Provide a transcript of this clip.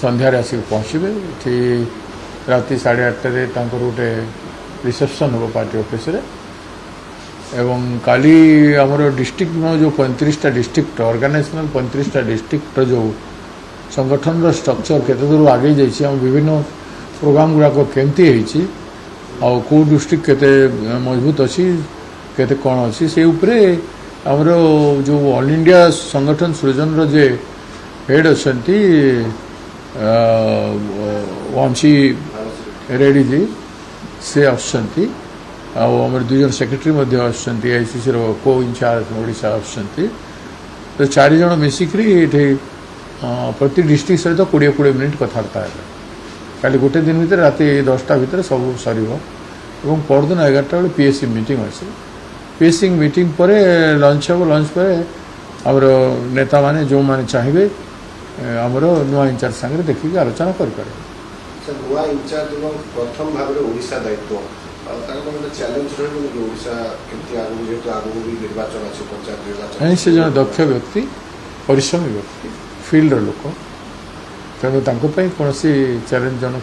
ସନ୍ଧ୍ୟାରେ ଆସିକି ପହଞ୍ଚିବେ ଏଠି ରାତି 8:30ରେ ତାଙ୍କର ଗୋଟେ ରିସେପସନ୍ ହେବ ପାର୍ଟି ଅଫିସରେ ଏବଂ କାଲି ଆମର ଡିଷ୍ଟ୍ରିକ୍ଟ ଯେଉଁ 35ଟା ଡିଷ୍ଟ୍ରିକ୍ଟ ଅର୍ଗାନାଇଜେସନାଲ 35ଟା ଡିଷ୍ଟ୍ରିକ୍ଟର ଯେଉଁ ସଂଗଠନର ଷ୍ଟ୍ରକ୍ଚର କେତେ ଦୂର ଆଗେଇ ଯାଇଛି ଆମ ବିଭିନ୍ନ ପ୍ରୋଗ୍ରାମ ଗୁଡ଼ାକ କେମିତି ହେଇଛି ଆଉ କେଉଁ ଡିଷ୍ଟ୍ରିକ୍ଟ କେତେ ମଜବୁତ ଅଛି କେତେ କ'ଣ ଅଛି ସେ ଉପରେ ଆମର ଯେଉଁ ଅଲ୍ ଇଣ୍ଡିଆ ସଂଗଠନ ସୃଜନର ଯେ ହେଡ୍ ଅଛନ୍ତି ୱାମସି ରେଡ୍ଡିଜୀ ସେ ଆସୁଛନ୍ତି ଆଉ ଆମର 2 ଜଣ ସେକ୍ରେଟାରୀ ମଧ୍ୟ ଆସୁଛନ୍ତି ଆଇସିସିର କୋ ଇନଚାର୍ଜ ଓଡ଼ିଶା ଆସୁଛନ୍ତି ତ 4 ଜଣ ମିଶିକରି ଏଠି ପ୍ରତି ଡିଷ୍ଟ୍ରିକ୍ଟ ସହିତ 20 ମିନିଟ୍ କଥାବାର୍ତ୍ତା ହେବେ କାଲି ଗୋଟେ ଦିନ ଭିତରେ ରାତି 10ଟା ଭିତରେ ସବୁ ସରିବ ଏବଂ ପରଦିନ 11ଟା ବେଳେ ପିଏସ୍ସି ମିଟିଂ ଅଛି ପିଏସ୍ସି ମିଟିଂ ପରେ ଲଞ୍ଚ ହେବ ଲଞ୍ଚ ପରେ ଆମର ନେତାମାନେ ଯେଉଁମାନେ ଚାହିଁବେ ଆମର ନୂଆ ଇନଚାର୍ଜ ସାଙ୍ଗରେ ଦେଖିକି ଆଲୋଚନା କରିପାରିବେ ନୂଆ ଇନଚାର୍ଜ ଏବଂ ପ୍ରଥମ ଭାବରେ ଓଡ଼ିଶା ଦାୟିତ୍ୱ ତାଙ୍କ ଗୋଟେ ଚ୍ୟାଲେଞ୍ଜ ରହିବ କି ଓଡ଼ିଶା କେମିତି ଆଗକୁ ଯେହେତୁ ଆଗକୁ ବି ନିର୍ବାଚନ ଅଛି ପଞ୍ଚାୟତ ନିର୍ବାଚନ ସେ ଜଣେ ଦକ୍ଷ ବ୍ୟକ୍ତି ପରିଶ୍ରମୀ ବ୍ୟକ୍ତି ଫିଲ୍ଡର ଲୋକ ତେଣୁ ତାଙ୍କ ପାଇଁ କୌଣସି ଚ୍ୟାଲେଞ୍ଜ ଜନକ